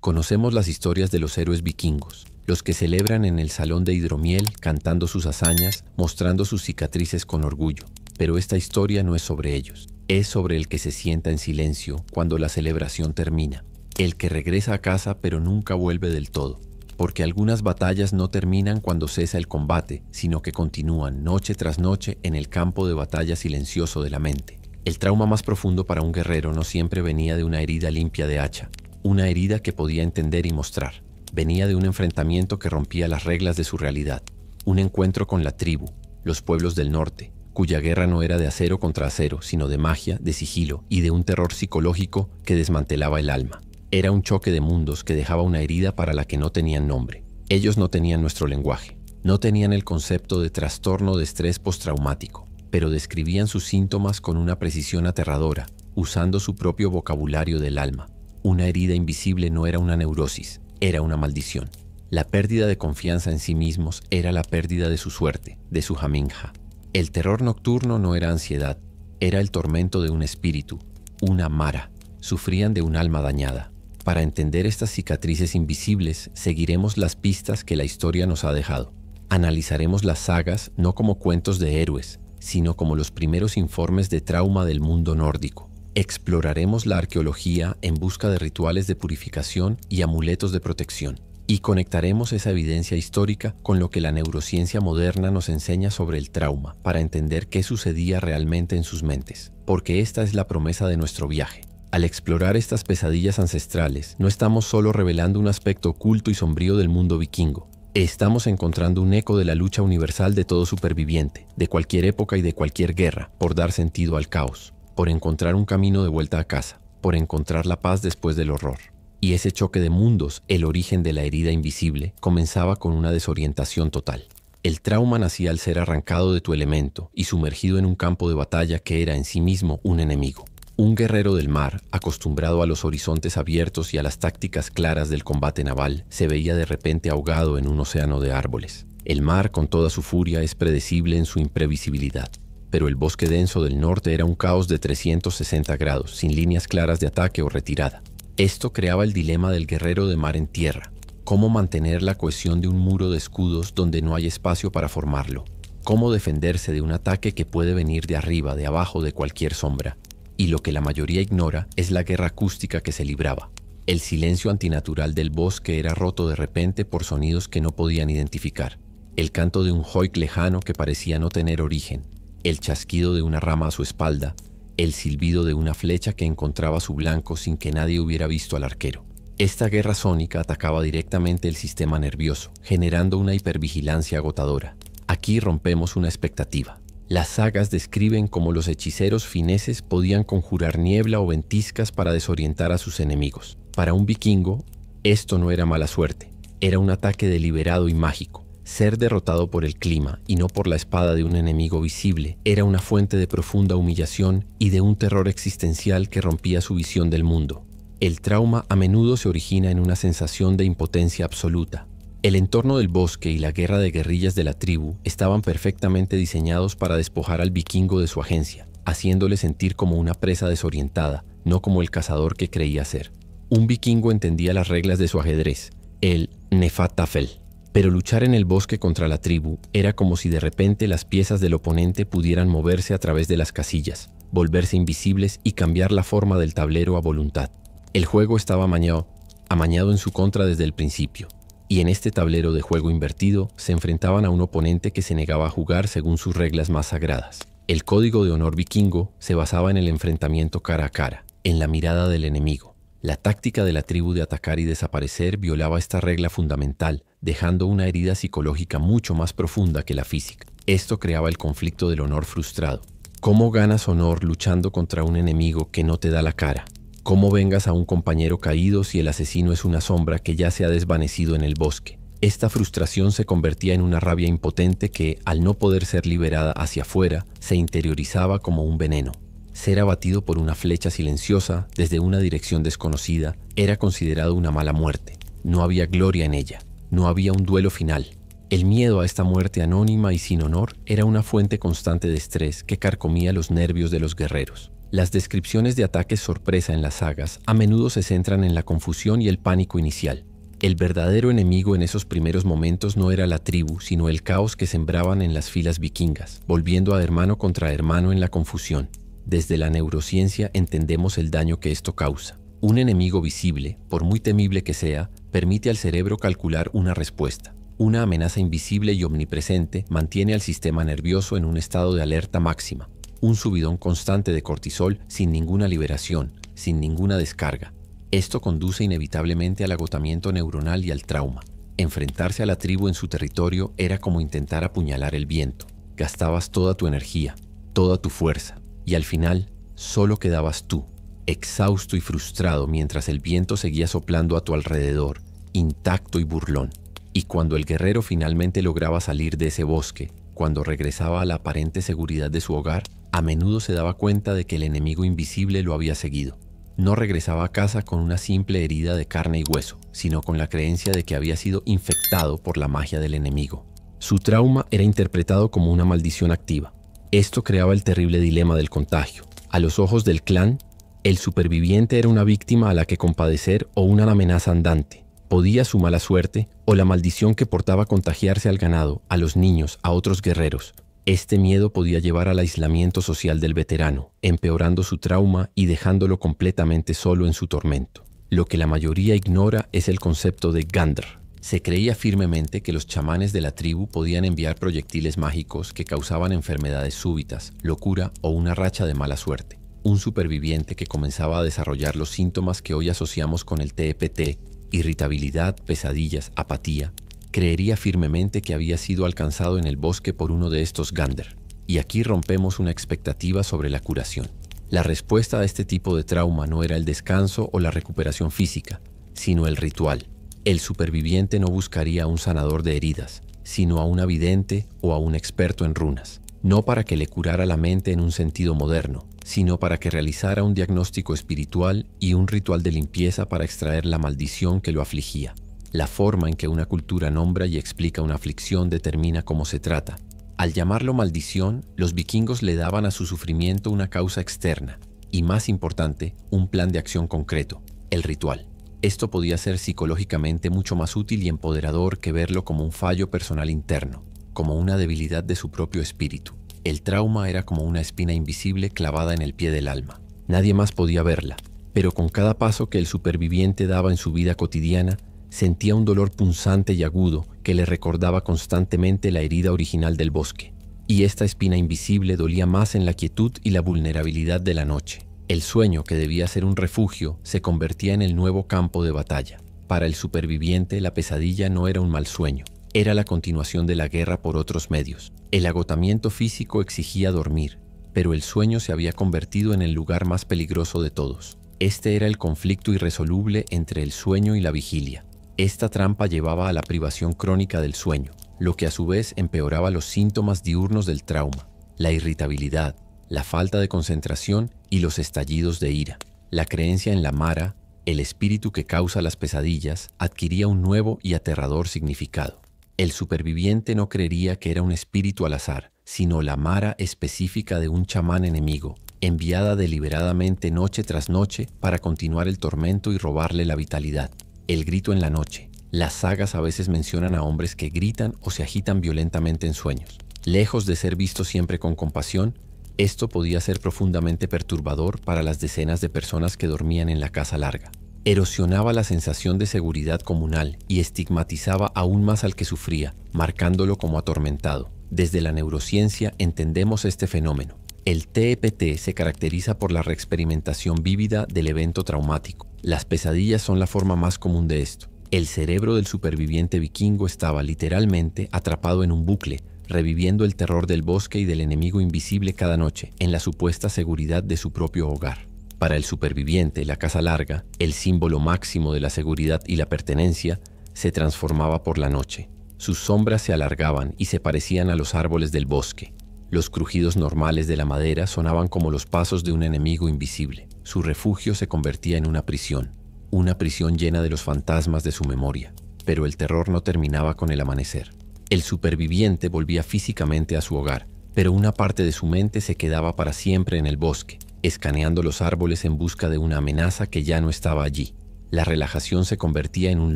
Conocemos las historias de los héroes vikingos, los que celebran en el salón de hidromiel cantando sus hazañas, mostrando sus cicatrices con orgullo. Pero esta historia no es sobre ellos, es sobre el que se sienta en silencio cuando la celebración termina, el que regresa a casa pero nunca vuelve del todo. Porque algunas batallas no terminan cuando cesa el combate, sino que continúan noche tras noche en el campo de batalla silencioso de la mente. El trauma más profundo para un guerrero no siempre venía de una herida limpia de hacha, una herida que podía entender y mostrar. Venía de un enfrentamiento que rompía las reglas de su realidad, un encuentro con la tribu, los pueblos del norte, cuya guerra no era de acero contra acero, sino de magia, de sigilo y de un terror psicológico que desmantelaba el alma. Era un choque de mundos que dejaba una herida para la que no tenían nombre. Ellos no tenían nuestro lenguaje, no tenían el concepto de trastorno de estrés postraumático, pero describían sus síntomas con una precisión aterradora, usando su propio vocabulario del alma. Una herida invisible no era una neurosis, era una maldición. La pérdida de confianza en sí mismos era la pérdida de su suerte, de su Haminja. El terror nocturno no era ansiedad, era el tormento de un espíritu, una mara. Sufrían de un alma dañada. Para entender estas cicatrices invisibles, seguiremos las pistas que la historia nos ha dejado. Analizaremos las sagas no como cuentos de héroes, sino como los primeros informes de trauma del mundo nórdico. Exploraremos la arqueología en busca de rituales de purificación y amuletos de protección. Y conectaremos esa evidencia histórica con lo que la neurociencia moderna nos enseña sobre el trauma, para entender qué sucedía realmente en sus mentes. Porque esta es la promesa de nuestro viaje. Al explorar estas pesadillas ancestrales, no estamos solo revelando un aspecto oculto y sombrío del mundo vikingo. Estamos encontrando un eco de la lucha universal de todo superviviente, de cualquier época y de cualquier guerra, por dar sentido al caos, por encontrar un camino de vuelta a casa, por encontrar la paz después del horror. Y ese choque de mundos, el origen de la herida invisible, comenzaba con una desorientación total. El trauma nacía al ser arrancado de tu elemento y sumergido en un campo de batalla que era en sí mismo un enemigo. Un guerrero del mar, acostumbrado a los horizontes abiertos y a las tácticas claras del combate naval, se veía de repente ahogado en un océano de árboles. El mar, con toda su furia, es predecible en su imprevisibilidad. Pero el bosque denso del norte era un caos de 360 grados, sin líneas claras de ataque o retirada. Esto creaba el dilema del guerrero de mar en tierra. ¿Cómo mantener la cohesión de un muro de escudos donde no hay espacio para formarlo? ¿Cómo defenderse de un ataque que puede venir de arriba, de abajo, de cualquier sombra? Y lo que la mayoría ignora es la guerra acústica que se libraba. El silencio antinatural del bosque era roto de repente por sonidos que no podían identificar. El canto de un hoik lejano que parecía no tener origen, el chasquido de una rama a su espalda, el silbido de una flecha que encontraba su blanco sin que nadie hubiera visto al arquero. Esta guerra sónica atacaba directamente el sistema nervioso, generando una hipervigilancia agotadora. Aquí rompemos una expectativa. Las sagas describen cómo los hechiceros fineses podían conjurar niebla o ventiscas para desorientar a sus enemigos. Para un vikingo, esto no era mala suerte, era un ataque deliberado y mágico. Ser derrotado por el clima y no por la espada de un enemigo visible era una fuente de profunda humillación y de un terror existencial que rompía su visión del mundo. El trauma a menudo se origina en una sensación de impotencia absoluta. El entorno del bosque y la guerra de guerrillas de la tribu estaban perfectamente diseñados para despojar al vikingo de su agencia, haciéndole sentir como una presa desorientada, no como el cazador que creía ser. Un vikingo entendía las reglas de su ajedrez, el Nefatafel. Pero luchar en el bosque contra la tribu era como si de repente las piezas del oponente pudieran moverse a través de las casillas, volverse invisibles y cambiar la forma del tablero a voluntad. El juego estaba amañado en su contra desde el principio. Y en este tablero de juego invertido se enfrentaban a un oponente que se negaba a jugar según sus reglas más sagradas. El código de honor vikingo se basaba en el enfrentamiento cara a cara, en la mirada del enemigo. La táctica de la tribu de atacar y desaparecer violaba esta regla fundamental, dejando una herida psicológica mucho más profunda que la física. Esto creaba el conflicto del honor frustrado. ¿Cómo ganas honor luchando contra un enemigo que no te da la cara? ¿Cómo vengas a un compañero caído si el asesino es una sombra que ya se ha desvanecido en el bosque? Esta frustración se convertía en una rabia impotente que, al no poder ser liberada hacia afuera, se interiorizaba como un veneno. Ser abatido por una flecha silenciosa desde una dirección desconocida era considerado una mala muerte. No había gloria en ella, no había un duelo final. El miedo a esta muerte anónima y sin honor era una fuente constante de estrés que carcomía los nervios de los guerreros. Las descripciones de ataques sorpresa en las sagas a menudo se centran en la confusión y el pánico inicial. El verdadero enemigo en esos primeros momentos no era la tribu, sino el caos que sembraban en las filas vikingas, volviendo a hermano contra hermano en la confusión. Desde la neurociencia entendemos el daño que esto causa. Un enemigo visible, por muy temible que sea, permite al cerebro calcular una respuesta. Una amenaza invisible y omnipresente mantiene al sistema nervioso en un estado de alerta máxima. Un subidón constante de cortisol sin ninguna liberación, sin ninguna descarga. Esto conduce inevitablemente al agotamiento neuronal y al trauma. Enfrentarse a la tribu en su territorio era como intentar apuñalar el viento. Gastabas toda tu energía, toda tu fuerza, y al final solo quedabas tú, exhausto y frustrado mientras el viento seguía soplando a tu alrededor, intacto y burlón. Y cuando el guerrero finalmente lograba salir de ese bosque, cuando regresaba a la aparente seguridad de su hogar, a menudo se daba cuenta de que el enemigo invisible lo había seguido. No regresaba a casa con una simple herida de carne y hueso, sino con la creencia de que había sido infectado por la magia del enemigo. Su trauma era interpretado como una maldición activa. Esto creaba el terrible dilema del contagio. A los ojos del clan, el superviviente era una víctima a la que compadecer o una amenaza andante. Podía su mala suerte o la maldición que portaba contagiarse al ganado, a los niños, a otros guerreros. Este miedo podía llevar al aislamiento social del veterano, empeorando su trauma y dejándolo completamente solo en su tormento. Lo que la mayoría ignora es el concepto de Gandr. Se creía firmemente que los chamanes de la tribu podían enviar proyectiles mágicos que causaban enfermedades súbitas, locura o una racha de mala suerte. Un superviviente que comenzaba a desarrollar los síntomas que hoy asociamos con el TEPT, irritabilidad, pesadillas, apatía, creería firmemente que había sido alcanzado en el bosque por uno de estos Gandr. Y aquí rompemos una expectativa sobre la curación. La respuesta a este tipo de trauma no era el descanso o la recuperación física, sino el ritual. El superviviente no buscaría a un sanador de heridas, sino a un vidente o a un experto en runas. No para que le curara la mente en un sentido moderno, sino para que realizara un diagnóstico espiritual y un ritual de limpieza para extraer la maldición que lo afligía. La forma en que una cultura nombra y explica una aflicción determina cómo se trata. Al llamarlo maldición, los vikingos le daban a su sufrimiento una causa externa y, más importante, un plan de acción concreto, el ritual. Esto podía ser psicológicamente mucho más útil y empoderador que verlo como un fallo personal interno, como una debilidad de su propio espíritu. El trauma era como una espina invisible clavada en el pie del alma. Nadie más podía verla, pero con cada paso que el superviviente daba en su vida cotidiana, sentía un dolor punzante y agudo que le recordaba constantemente la herida original del bosque. Y esta espina invisible dolía más en la quietud y la vulnerabilidad de la noche. El sueño, que debía ser un refugio, se convertía en el nuevo campo de batalla. Para el superviviente, la pesadilla no era un mal sueño. Era la continuación de la guerra por otros medios. El agotamiento físico exigía dormir, pero el sueño se había convertido en el lugar más peligroso de todos. Este era el conflicto irresoluble entre el sueño y la vigilia. Esta trampa llevaba a la privación crónica del sueño, lo que a su vez empeoraba los síntomas diurnos del trauma, la irritabilidad, la falta de concentración y los estallidos de ira. La creencia en la Mara, el espíritu que causa las pesadillas, adquiría un nuevo y aterrador significado. El superviviente no creería que era un espíritu al azar, sino la Mara específica de un chamán enemigo, enviada deliberadamente noche tras noche para continuar el tormento y robarle la vitalidad. El grito en la noche. Las sagas a veces mencionan a hombres que gritan o se agitan violentamente en sueños. Lejos de ser visto siempre con compasión, esto podía ser profundamente perturbador para las decenas de personas que dormían en la casa larga. Erosionaba la sensación de seguridad comunal y estigmatizaba aún más al que sufría, marcándolo como atormentado. Desde la neurociencia entendemos este fenómeno. El TEPT se caracteriza por la reexperimentación vívida del evento traumático. Las pesadillas son la forma más común de esto. El cerebro del superviviente vikingo estaba literalmente atrapado en un bucle, reviviendo el terror del bosque y del enemigo invisible cada noche, en la supuesta seguridad de su propio hogar. Para el superviviente, la casa larga, el símbolo máximo de la seguridad y la pertenencia, se transformaba por la noche. Sus sombras se alargaban y se parecían a los árboles del bosque. Los crujidos normales de la madera sonaban como los pasos de un enemigo invisible. Su refugio se convertía en una prisión llena de los fantasmas de su memoria. Pero el terror no terminaba con el amanecer. El superviviente volvía físicamente a su hogar, pero una parte de su mente se quedaba para siempre en el bosque, escaneando los árboles en busca de una amenaza que ya no estaba allí. La relajación se convertía en un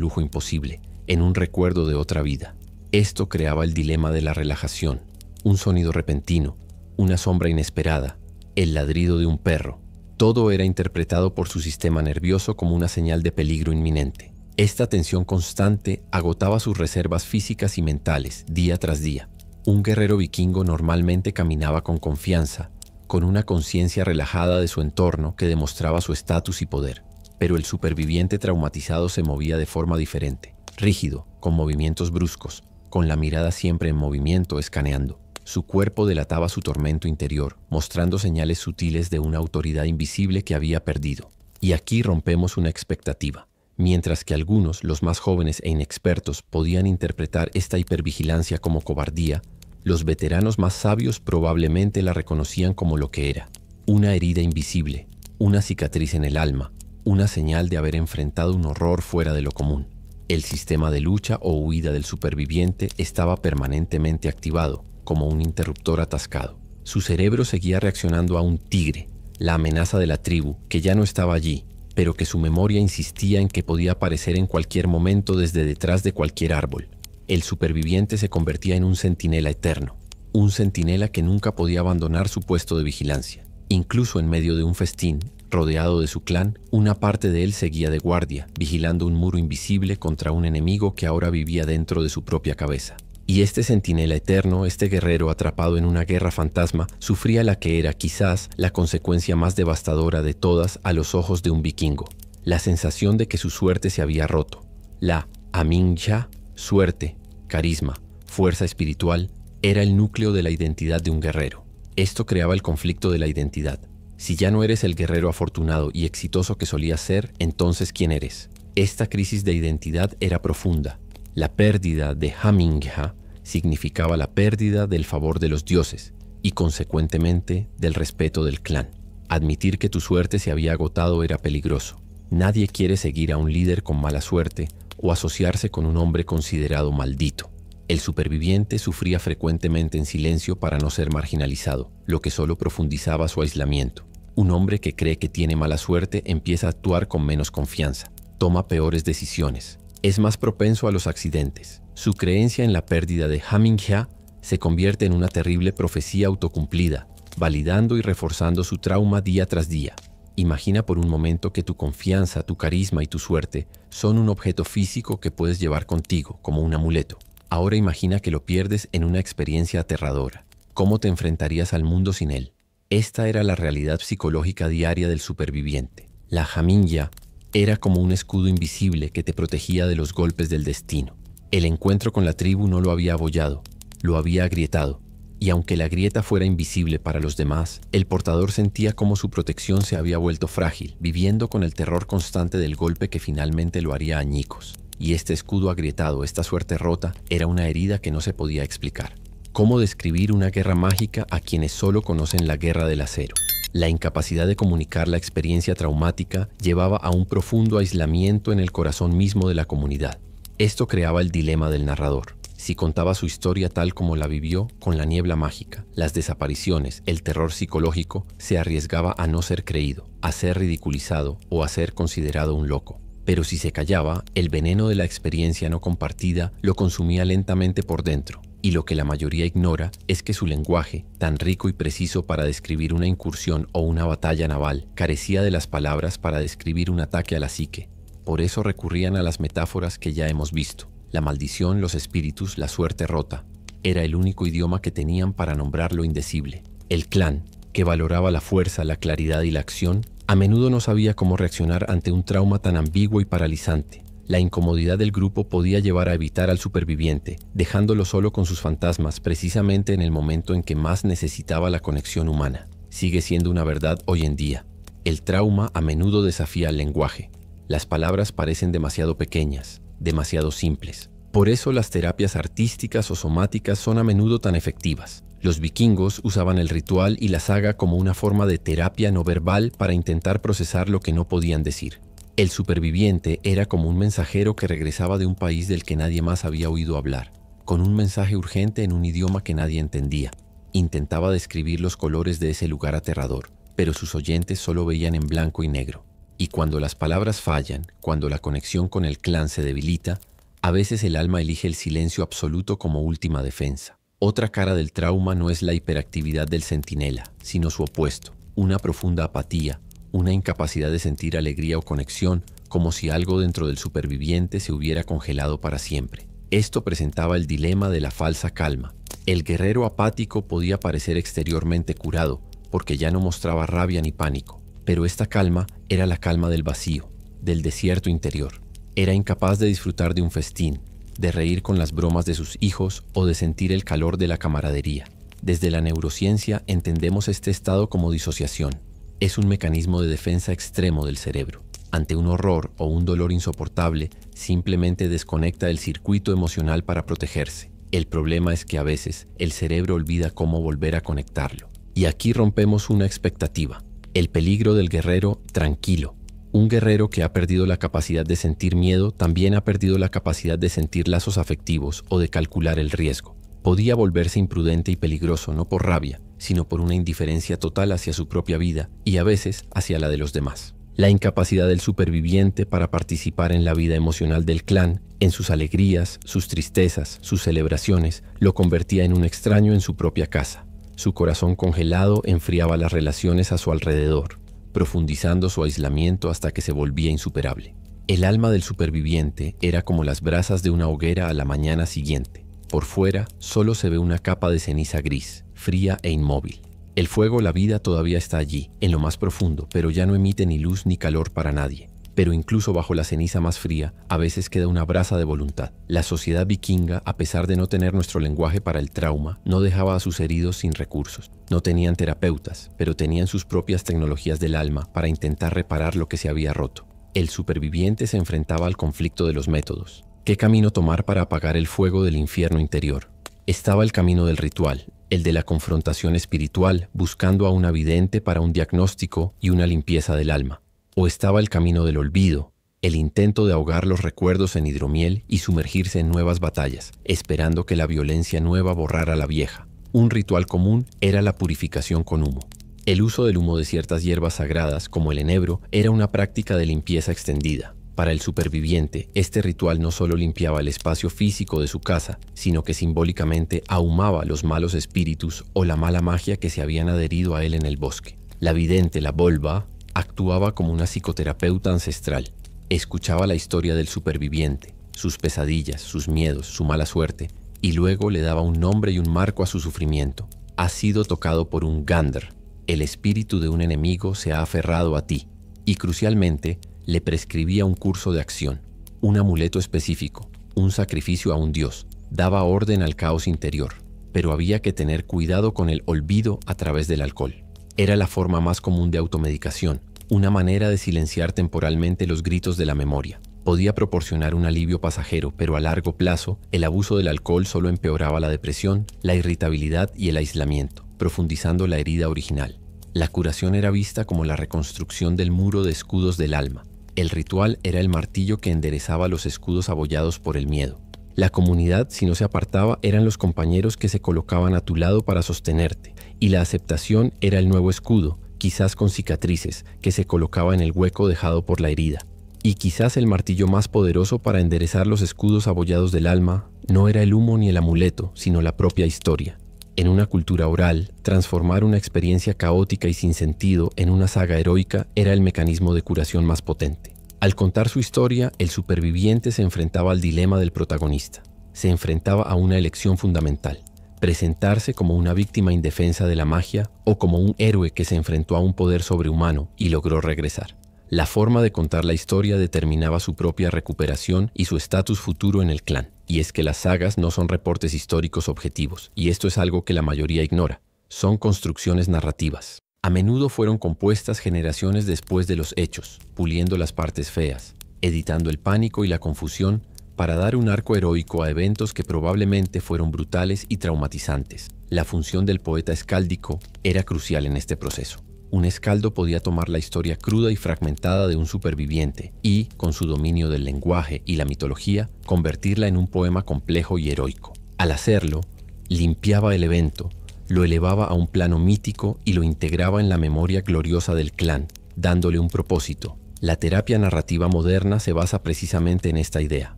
lujo imposible, en un recuerdo de otra vida. Esto creaba el dilema de la relajación: un sonido repentino, una sombra inesperada, el ladrido de un perro. Todo era interpretado por su sistema nervioso como una señal de peligro inminente. Esta tensión constante agotaba sus reservas físicas y mentales día tras día. Un guerrero vikingo normalmente caminaba con confianza, con una conciencia relajada de su entorno que demostraba su estatus y poder. Pero el superviviente traumatizado se movía de forma diferente, rígido, con movimientos bruscos, con la mirada siempre en movimiento, escaneando. Su cuerpo delataba su tormento interior, mostrando señales sutiles de una autoridad invisible que había perdido. Y aquí rompemos una expectativa. Mientras que algunos, los más jóvenes e inexpertos, podían interpretar esta hipervigilancia como cobardía, los veteranos más sabios probablemente la reconocían como lo que era: una herida invisible, una cicatriz en el alma, una señal de haber enfrentado un horror fuera de lo común. El sistema de lucha o huida del superviviente estaba permanentemente activado, como un interruptor atascado. Su cerebro seguía reaccionando a un tigre, la amenaza de la tribu, que ya no estaba allí, pero que su memoria insistía en que podía aparecer en cualquier momento desde detrás de cualquier árbol. El superviviente se convertía en un centinela eterno, un centinela que nunca podía abandonar su puesto de vigilancia. Incluso en medio de un festín, rodeado de su clan, una parte de él seguía de guardia, vigilando un muro invisible contra un enemigo que ahora vivía dentro de su propia cabeza. Y este centinela eterno, este guerrero atrapado en una guerra fantasma, sufría la que era quizás la consecuencia más devastadora de todas a los ojos de un vikingo: la sensación de que su suerte se había roto. La Aminja, suerte, carisma, fuerza espiritual, era el núcleo de la identidad de un guerrero. Esto creaba el conflicto de la identidad. Si ya no eres el guerrero afortunado y exitoso que solías ser, entonces ¿quién eres? Esta crisis de identidad era profunda. La pérdida de Hamingja significaba la pérdida del favor de los dioses y, consecuentemente, del respeto del clan. Admitir que tu suerte se había agotado era peligroso. Nadie quiere seguir a un líder con mala suerte o asociarse con un hombre considerado maldito. El superviviente sufría frecuentemente en silencio para no ser marginalizado, lo que solo profundizaba su aislamiento. Un hombre que cree que tiene mala suerte empieza a actuar con menos confianza, toma peores decisiones, es más propenso a los accidentes. Su creencia en la pérdida de Hamingja se convierte en una terrible profecía autocumplida, validando y reforzando su trauma día tras día. Imagina por un momento que tu confianza, tu carisma y tu suerte son un objeto físico que puedes llevar contigo como un amuleto. Ahora imagina que lo pierdes en una experiencia aterradora. ¿Cómo te enfrentarías al mundo sin él? Esta era la realidad psicológica diaria del superviviente. La Hamingja era como un escudo invisible que te protegía de los golpes del destino. El encuentro con la tribu no lo había abollado, lo había agrietado. Y aunque la grieta fuera invisible para los demás, el portador sentía cómo su protección se había vuelto frágil, viviendo con el terror constante del golpe que finalmente lo haría añicos. Y este escudo agrietado, esta suerte rota, era una herida que no se podía explicar. ¿Cómo describir una guerra mágica a quienes solo conocen la guerra del acero? La incapacidad de comunicar la experiencia traumática llevaba a un profundo aislamiento en el corazón mismo de la comunidad. Esto creaba el dilema del narrador. Si contaba su historia tal como la vivió, con la niebla mágica, las desapariciones, el terror psicológico, se arriesgaba a no ser creído, a ser ridiculizado o a ser considerado un loco. Pero si se callaba, el veneno de la experiencia no compartida lo consumía lentamente por dentro. Y lo que la mayoría ignora es que su lenguaje, tan rico y preciso para describir una incursión o una batalla naval, carecía de las palabras para describir un ataque a la psique. Por eso recurrían a las metáforas que ya hemos visto. La maldición, los espíritus, la suerte rota. Era el único idioma que tenían para nombrar lo indecible. El clan, que valoraba la fuerza, la claridad y la acción, a menudo no sabía cómo reaccionar ante un trauma tan ambiguo y paralizante. La incomodidad del grupo podía llevar a evitar al superviviente, dejándolo solo con sus fantasmas precisamente en el momento en que más necesitaba la conexión humana. Sigue siendo una verdad hoy en día. El trauma a menudo desafía el lenguaje. Las palabras parecen demasiado pequeñas, demasiado simples. Por eso las terapias artísticas o somáticas son a menudo tan efectivas. Los vikingos usaban el ritual y la saga como una forma de terapia no verbal para intentar procesar lo que no podían decir. El superviviente era como un mensajero que regresaba de un país del que nadie más había oído hablar. con un mensaje urgente en un idioma que nadie entendía. Intentaba describir los colores de ese lugar aterrador, pero sus oyentes solo veían en blanco y negro. Y cuando las palabras fallan, cuando la conexión con el clan se debilita, a veces el alma elige el silencio absoluto como última defensa. Otra cara del trauma no es la hiperactividad del centinela, sino su opuesto, una profunda apatía, una incapacidad de sentir alegría o conexión, como si algo dentro del superviviente se hubiera congelado para siempre. Esto presentaba el dilema de la falsa calma. El guerrero apático podía parecer exteriormente curado, porque ya no mostraba rabia ni pánico, pero esta calma era la calma del vacío, del desierto interior. Era incapaz de disfrutar de un festín, de reír con las bromas de sus hijos o de sentir el calor de la camaradería. Desde la neurociencia entendemos este estado como disociación. Es un mecanismo de defensa extremo del cerebro. Ante un horror o un dolor insoportable, simplemente desconecta el circuito emocional para protegerse. El problema es que a veces el cerebro olvida cómo volver a conectarlo. Y aquí rompemos una expectativa. El peligro del guerrero tranquilo. Un guerrero que ha perdido la capacidad de sentir miedo también ha perdido la capacidad de sentir lazos afectivos o de calcular el riesgo. Podía volverse imprudente y peligroso no por rabia, sino por una indiferencia total hacia su propia vida y a veces hacia la de los demás. La incapacidad del superviviente para participar en la vida emocional del clan, en sus alegrías, sus tristezas, sus celebraciones, lo convertía en un extraño en su propia casa. Su corazón congelado enfriaba las relaciones a su alrededor, profundizando su aislamiento hasta que se volvía insuperable. El alma del superviviente era como las brasas de una hoguera a la mañana siguiente. Por fuera solo se ve una capa de ceniza gris, fría e inmóvil. El fuego, la vida, todavía está allí, en lo más profundo, pero ya no emite ni luz ni calor para nadie. Pero incluso bajo la ceniza más fría, a veces queda una brasa de voluntad. La sociedad vikinga, a pesar de no tener nuestro lenguaje para el trauma, no dejaba a sus heridos sin recursos. No tenían terapeutas, pero tenían sus propias tecnologías del alma para intentar reparar lo que se había roto. El superviviente se enfrentaba al conflicto de los métodos. ¿Qué camino tomar para apagar el fuego del infierno interior? Estaba el camino del ritual, el de la confrontación espiritual, buscando a una vidente para un diagnóstico y una limpieza del alma. O estaba el camino del olvido, el intento de ahogar los recuerdos en hidromiel y sumergirse en nuevas batallas, esperando que la violencia nueva borrara la vieja. Un ritual común era la purificación con humo. El uso del humo de ciertas hierbas sagradas, como el enebro, era una práctica de limpieza extendida. Para el superviviente, este ritual no solo limpiaba el espacio físico de su casa, sino que simbólicamente ahumaba los malos espíritus o la mala magia que se habían adherido a él en el bosque. La vidente, la volva, actuaba como una psicoterapeuta ancestral. Escuchaba la historia del superviviente, sus pesadillas, sus miedos, su mala suerte, y luego le daba un nombre y un marco a su sufrimiento. Has sido tocado por un Gandr. El espíritu de un enemigo se ha aferrado a ti. Y crucialmente, le prescribía un curso de acción, un amuleto específico, un sacrificio a un dios. Daba orden al caos interior, pero había que tener cuidado con el olvido a través del alcohol. Era la forma más común de automedicación, una manera de silenciar temporalmente los gritos de la memoria. Podía proporcionar un alivio pasajero, pero a largo plazo, el abuso del alcohol solo empeoraba la depresión, la irritabilidad y el aislamiento, profundizando la herida original. La curación era vista como la reconstrucción del muro de escudos del alma. El ritual era el martillo que enderezaba los escudos abollados por el miedo. La comunidad, si no se apartaba, eran los compañeros que se colocaban a tu lado para sostenerte, y la aceptación era el nuevo escudo, quizás con cicatrices, que se colocaba en el hueco dejado por la herida. Y quizás el martillo más poderoso para enderezar los escudos abollados del alma no era el humo ni el amuleto, sino la propia historia. En una cultura oral, transformar una experiencia caótica y sin sentido en una saga heroica era el mecanismo de curación más potente. Al contar su historia, el superviviente se enfrentaba al dilema del protagonista. Se enfrentaba a una elección fundamental: presentarse como una víctima indefensa de la magia o como un héroe que se enfrentó a un poder sobrehumano y logró regresar. La forma de contar la historia determinaba su propia recuperación y su estatus futuro en el clan. Y es que las sagas no son reportes históricos objetivos, y esto es algo que la mayoría ignora. Son construcciones narrativas. A menudo fueron compuestas generaciones después de los hechos, puliendo las partes feas, editando el pánico y la confusión para dar un arco heroico a eventos que probablemente fueron brutales y traumatizantes. La función del poeta escáldico era crucial en este proceso. Un escaldo podía tomar la historia cruda y fragmentada de un superviviente y, con su dominio del lenguaje y la mitología, convertirla en un poema complejo y heroico. Al hacerlo, limpiaba el evento, lo elevaba a un plano mítico y lo integraba en la memoria gloriosa del clan, dándole un propósito. La terapia narrativa moderna se basa precisamente en esta idea.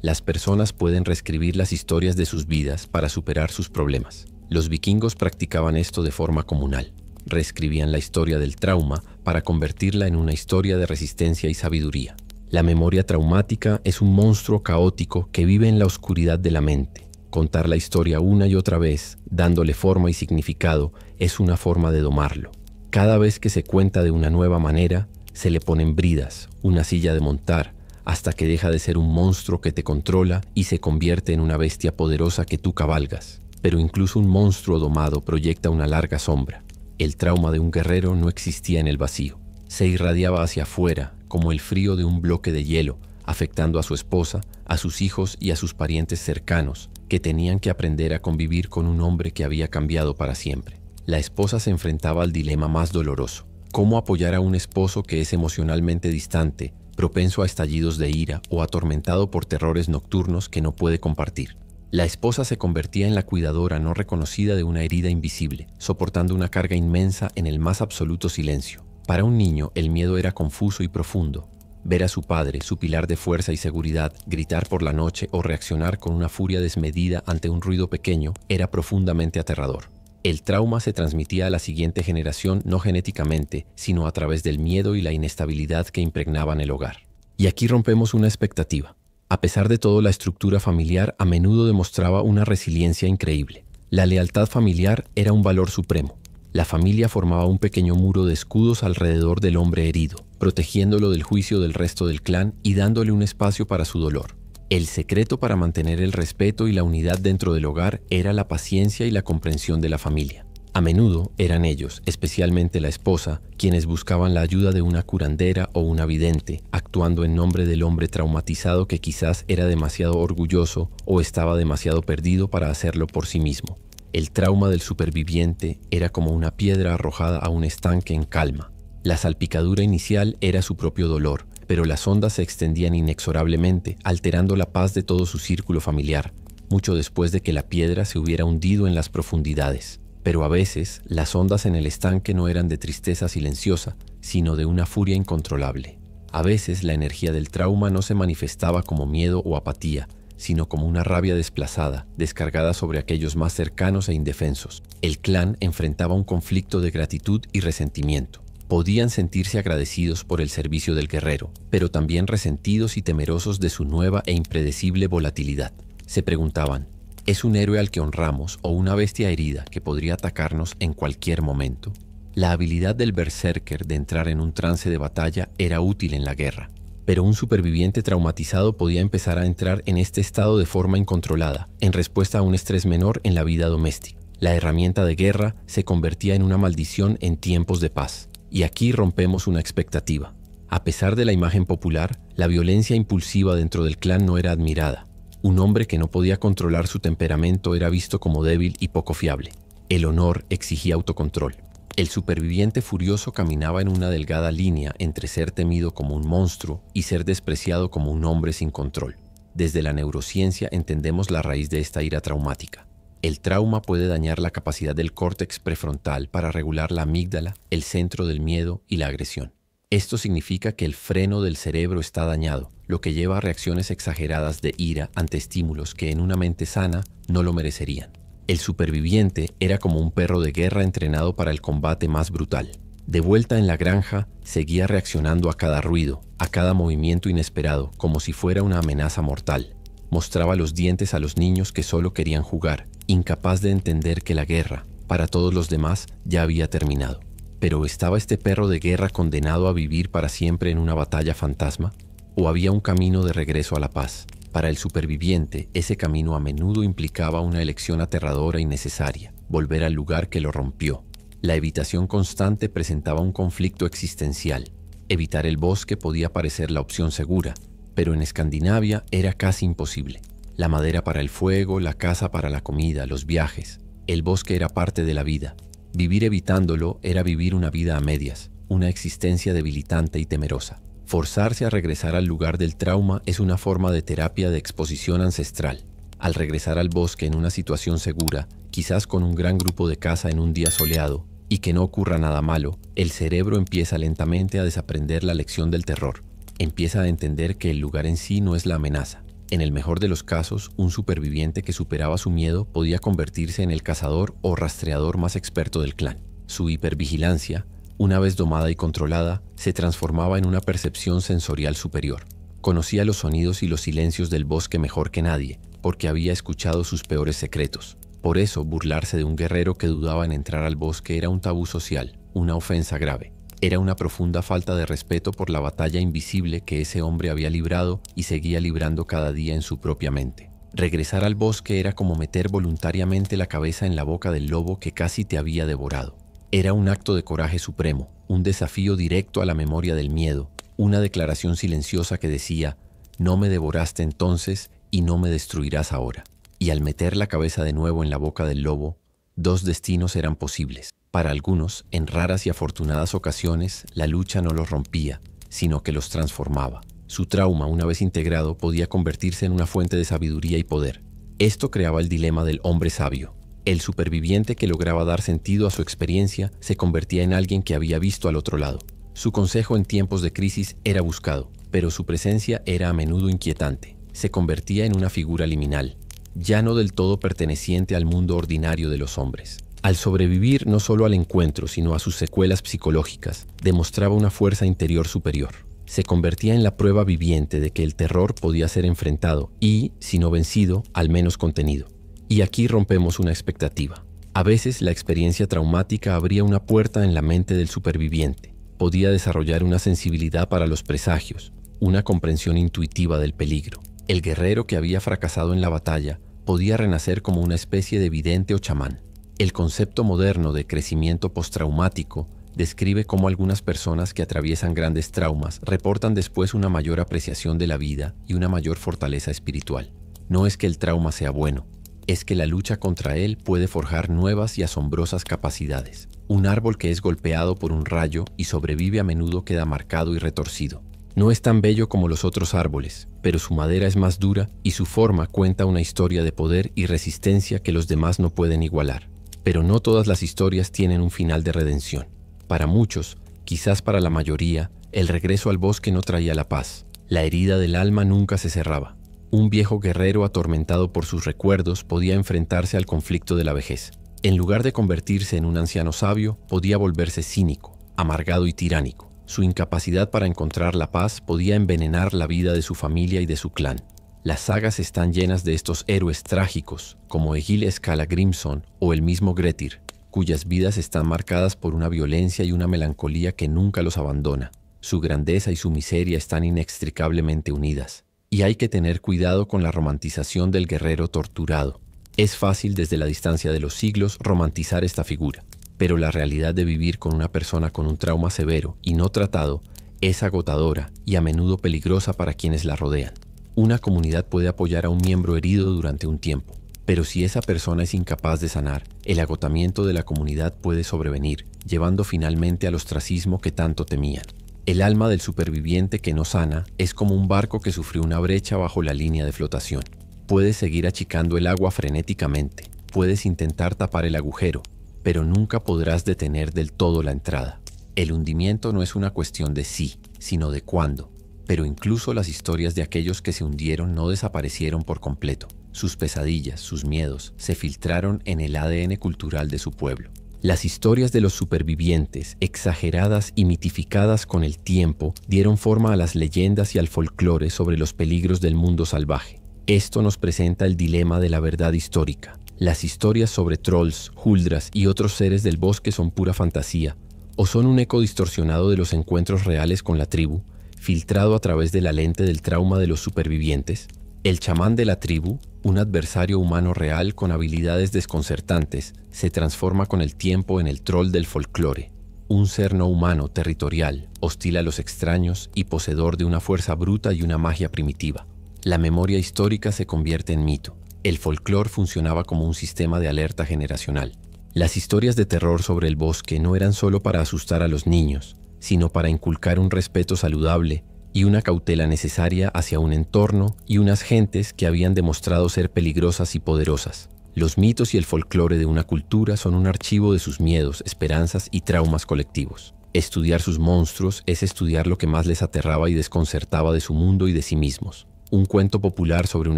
Las personas pueden reescribir las historias de sus vidas para superar sus problemas. Los vikingos practicaban esto de forma comunal. Reescribían la historia del trauma para convertirla en una historia de resistencia y sabiduría. La memoria traumática es un monstruo caótico que vive en la oscuridad de la mente. Contar la historia una y otra vez, dándole forma y significado, es una forma de domarlo. Cada vez que se cuenta de una nueva manera, se le ponen bridas, una silla de montar, hasta que deja de ser un monstruo que te controla y se convierte en una bestia poderosa que tú cabalgas. Pero incluso un monstruo domado proyecta una larga sombra. El trauma de un guerrero no existía en el vacío. Se irradiaba hacia afuera, como el frío de un bloque de hielo, afectando a su esposa, a sus hijos y a sus parientes cercanos, que tenían que aprender a convivir con un hombre que había cambiado para siempre. La esposa se enfrentaba al dilema más doloroso: cómo apoyar a un esposo que es emocionalmente distante, propenso a estallidos de ira o atormentado por terrores nocturnos que no puede compartir. La esposa se convertía en la cuidadora no reconocida de una herida invisible, soportando una carga inmensa en el más absoluto silencio. Para un niño, el miedo era confuso y profundo. Ver a su padre, su pilar de fuerza y seguridad, gritar por la noche o reaccionar con una furia desmedida ante un ruido pequeño era profundamente aterrador. El trauma se transmitía a la siguiente generación no genéticamente, sino a través del miedo y la inestabilidad que impregnaban el hogar. Y aquí rompemos una expectativa. A pesar de todo, la estructura familiar a menudo demostraba una resiliencia increíble. La lealtad familiar era un valor supremo. La familia formaba un pequeño muro de escudos alrededor del hombre herido, protegiéndolo del juicio del resto del clan y dándole un espacio para su dolor. El secreto para mantener el respeto y la unidad dentro del hogar era la paciencia y la comprensión de la familia. A menudo eran ellos, especialmente la esposa, quienes buscaban la ayuda de una curandera o una vidente, actuando en nombre del hombre traumatizado que quizás era demasiado orgulloso o estaba demasiado perdido para hacerlo por sí mismo. El trauma del superviviente era como una piedra arrojada a un estanque en calma. La salpicadura inicial era su propio dolor, pero las ondas se extendían inexorablemente, alterando la paz de todo su círculo familiar, mucho después de que la piedra se hubiera hundido en las profundidades. Pero a veces, las ondas en el estanque no eran de tristeza silenciosa, sino de una furia incontrolable. A veces, la energía del trauma no se manifestaba como miedo o apatía, sino como una rabia desplazada, descargada sobre aquellos más cercanos e indefensos. El clan enfrentaba un conflicto de gratitud y resentimiento. Podían sentirse agradecidos por el servicio del guerrero, pero también resentidos y temerosos de su nueva e impredecible volatilidad. Se preguntaban: ¿es un héroe al que honramos o una bestia herida que podría atacarnos en cualquier momento? La habilidad del berserker de entrar en un trance de batalla era útil en la guerra, pero un superviviente traumatizado podía empezar a entrar en este estado de forma incontrolada, en respuesta a un estrés menor en la vida doméstica. La herramienta de guerra se convertía en una maldición en tiempos de paz. Y aquí rompemos una expectativa. A pesar de la imagen popular, la violencia impulsiva dentro del clan no era admirada. Un hombre que no podía controlar su temperamento era visto como débil y poco fiable. El honor exigía autocontrol. El superviviente furioso caminaba en una delgada línea entre ser temido como un monstruo y ser despreciado como un hombre sin control. Desde la neurociencia entendemos la raíz de esta ira traumática. El trauma puede dañar la capacidad del córtex prefrontal para regular la amígdala, el centro del miedo y la agresión. Esto significa que el freno del cerebro está dañado, lo que lleva a reacciones exageradas de ira ante estímulos que en una mente sana no lo merecerían. El superviviente era como un perro de guerra entrenado para el combate más brutal. De vuelta en la granja, seguía reaccionando a cada ruido, a cada movimiento inesperado, como si fuera una amenaza mortal. Mostraba los dientes a los niños que solo querían jugar, incapaz de entender que la guerra, para todos los demás, ya había terminado. ¿Pero estaba este perro de guerra condenado a vivir para siempre en una batalla fantasma? ¿O había un camino de regreso a la paz? Para el superviviente, ese camino a menudo implicaba una elección aterradora y necesaria: volver al lugar que lo rompió. La evitación constante presentaba un conflicto existencial. Evitar el bosque podía parecer la opción segura, pero en Escandinavia era casi imposible. La madera para el fuego, la casa para la comida, los viajes. El bosque era parte de la vida. Vivir evitándolo era vivir una vida a medias, una existencia debilitante y temerosa. Forzarse a regresar al lugar del trauma es una forma de terapia de exposición ancestral. Al regresar al bosque en una situación segura, quizás con un gran grupo de caza en un día soleado, y que no ocurra nada malo, el cerebro empieza lentamente a desaprender la lección del terror. Empieza a entender que el lugar en sí no es la amenaza. En el mejor de los casos, un superviviente que superaba su miedo podía convertirse en el cazador o rastreador más experto del clan. Su hipervigilancia, una vez domada y controlada, se transformaba en una percepción sensorial superior. Conocía los sonidos y los silencios del bosque mejor que nadie, porque había escuchado sus peores secretos. Por eso, burlarse de un guerrero que dudaba en entrar al bosque era un tabú social, una ofensa grave. Era una profunda falta de respeto por la batalla invisible que ese hombre había librado y seguía librando cada día en su propia mente. Regresar al bosque era como meter voluntariamente la cabeza en la boca del lobo que casi te había devorado. Era un acto de coraje supremo, un desafío directo a la memoria del miedo, una declaración silenciosa que decía: no me devoraste entonces y no me destruirás ahora. Y al meter la cabeza de nuevo en la boca del lobo, dos destinos eran posibles. Para algunos, en raras y afortunadas ocasiones, la lucha no los rompía, sino que los transformaba. Su trauma, una vez integrado, podía convertirse en una fuente de sabiduría y poder. Esto creaba el dilema del hombre sabio. El superviviente que lograba dar sentido a su experiencia se convertía en alguien que había visto al otro lado. Su consejo en tiempos de crisis era buscado, pero su presencia era a menudo inquietante. Se convertía en una figura liminal, ya no del todo perteneciente al mundo ordinario de los hombres. Al sobrevivir no solo al encuentro, sino a sus secuelas psicológicas, demostraba una fuerza interior superior. Se convertía en la prueba viviente de que el terror podía ser enfrentado y, si no vencido, al menos contenido. Y aquí rompemos una expectativa. A veces la experiencia traumática abría una puerta en la mente del superviviente. Podía desarrollar una sensibilidad para los presagios, una comprensión intuitiva del peligro. El guerrero que había fracasado en la batalla podía renacer como una especie de vidente o chamán. El concepto moderno de crecimiento postraumático describe cómo algunas personas que atraviesan grandes traumas reportan después una mayor apreciación de la vida y una mayor fortaleza espiritual. No es que el trauma sea bueno, es que la lucha contra él puede forjar nuevas y asombrosas capacidades. Un árbol que es golpeado por un rayo y sobrevive a menudo queda marcado y retorcido. No es tan bello como los otros árboles, pero su madera es más dura y su forma cuenta una historia de poder y resistencia que los demás no pueden igualar. Pero no todas las historias tienen un final de redención. Para muchos, quizás para la mayoría, el regreso al bosque no traía la paz. La herida del alma nunca se cerraba. Un viejo guerrero atormentado por sus recuerdos podía enfrentarse al conflicto de la vejez. En lugar de convertirse en un anciano sabio, podía volverse cínico, amargado y tiránico. Su incapacidad para encontrar la paz podía envenenar la vida de su familia y de su clan. Las sagas están llenas de estos héroes trágicos, como Egil Skallagrímson o el mismo Grettir, cuyas vidas están marcadas por una violencia y una melancolía que nunca los abandona. Su grandeza y su miseria están inextricablemente unidas. Y hay que tener cuidado con la romantización del guerrero torturado. Es fácil desde la distancia de los siglos romantizar esta figura, pero la realidad de vivir con una persona con un trauma severo y no tratado es agotadora y a menudo peligrosa para quienes la rodean. Una comunidad puede apoyar a un miembro herido durante un tiempo, pero si esa persona es incapaz de sanar, el agotamiento de la comunidad puede sobrevenir, llevando finalmente al ostracismo que tanto temían. El alma del superviviente que no sana es como un barco que sufrió una brecha bajo la línea de flotación. Puedes seguir achicando el agua frenéticamente, puedes intentar tapar el agujero, pero nunca podrás detener del todo la entrada. El hundimiento no es una cuestión de sí, sino de cuándo. Pero incluso las historias de aquellos que se hundieron no desaparecieron por completo. Sus pesadillas, sus miedos, se filtraron en el ADN cultural de su pueblo. Las historias de los supervivientes, exageradas y mitificadas con el tiempo, dieron forma a las leyendas y al folclore sobre los peligros del mundo salvaje. Esto nos presenta el dilema de la verdad histórica. Las historias sobre trolls, huldras y otros seres del bosque son pura fantasía, o son un eco distorsionado de los encuentros reales con la tribu, filtrado a través de la lente del trauma de los supervivientes. El chamán de la tribu, un adversario humano real con habilidades desconcertantes, se transforma con el tiempo en el troll del folclore, un ser no humano territorial, hostil a los extraños y poseedor de una fuerza bruta y una magia primitiva. La memoria histórica se convierte en mito. El folclore funcionaba como un sistema de alerta generacional. Las historias de terror sobre el bosque no eran solo para asustar a los niños, sino para inculcar un respeto saludable y una cautela necesaria hacia un entorno y unas gentes que habían demostrado ser peligrosas y poderosas. Los mitos y el folclore de una cultura son un archivo de sus miedos, esperanzas y traumas colectivos. Estudiar sus monstruos es estudiar lo que más les aterraba y desconcertaba de su mundo y de sí mismos. Un cuento popular sobre un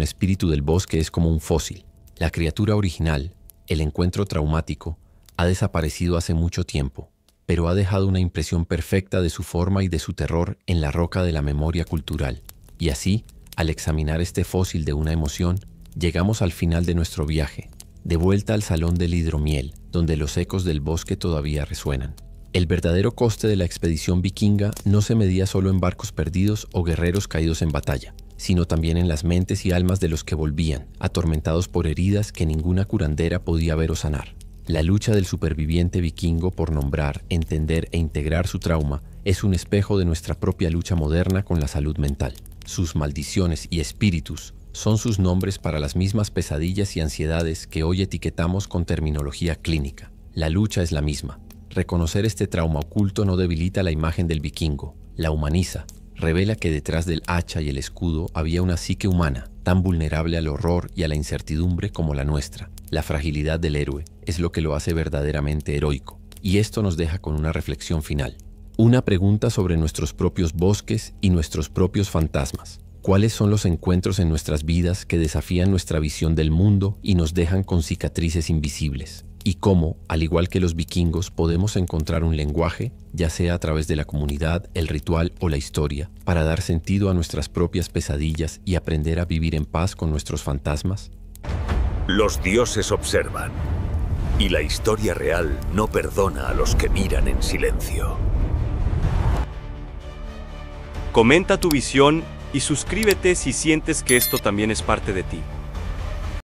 espíritu del bosque es como un fósil. La criatura original, el encuentro traumático, ha desaparecido hace mucho tiempo, pero ha dejado una impresión perfecta de su forma y de su terror en la roca de la memoria cultural. Y así, al examinar este fósil de una emoción, llegamos al final de nuestro viaje, de vuelta al salón del hidromiel, donde los ecos del bosque todavía resuenan. El verdadero coste de la expedición vikinga no se medía solo en barcos perdidos o guerreros caídos en batalla, sino también en las mentes y almas de los que volvían, atormentados por heridas que ninguna curandera podía ver o sanar. La lucha del superviviente vikingo por nombrar, entender e integrar su trauma es un espejo de nuestra propia lucha moderna con la salud mental. Sus maldiciones y espíritus son sus nombres para las mismas pesadillas y ansiedades que hoy etiquetamos con terminología clínica. La lucha es la misma. Reconocer este trauma oculto no debilita la imagen del vikingo, la humaniza, revela que detrás del hacha y el escudo había una psique humana, tan vulnerable al horror y a la incertidumbre como la nuestra. La fragilidad del héroe es lo que lo hace verdaderamente heroico. Y esto nos deja con una reflexión final. Una pregunta sobre nuestros propios bosques y nuestros propios fantasmas. ¿Cuáles son los encuentros en nuestras vidas que desafían nuestra visión del mundo y nos dejan con cicatrices invisibles? Y cómo, al igual que los vikingos, podemos encontrar un lenguaje, ya sea a través de la comunidad, el ritual o la historia, para dar sentido a nuestras propias pesadillas y aprender a vivir en paz con nuestros fantasmas. Los dioses observan, y la historia real no perdona a los que miran en silencio. Comenta tu visión y suscríbete si sientes que esto también es parte de ti.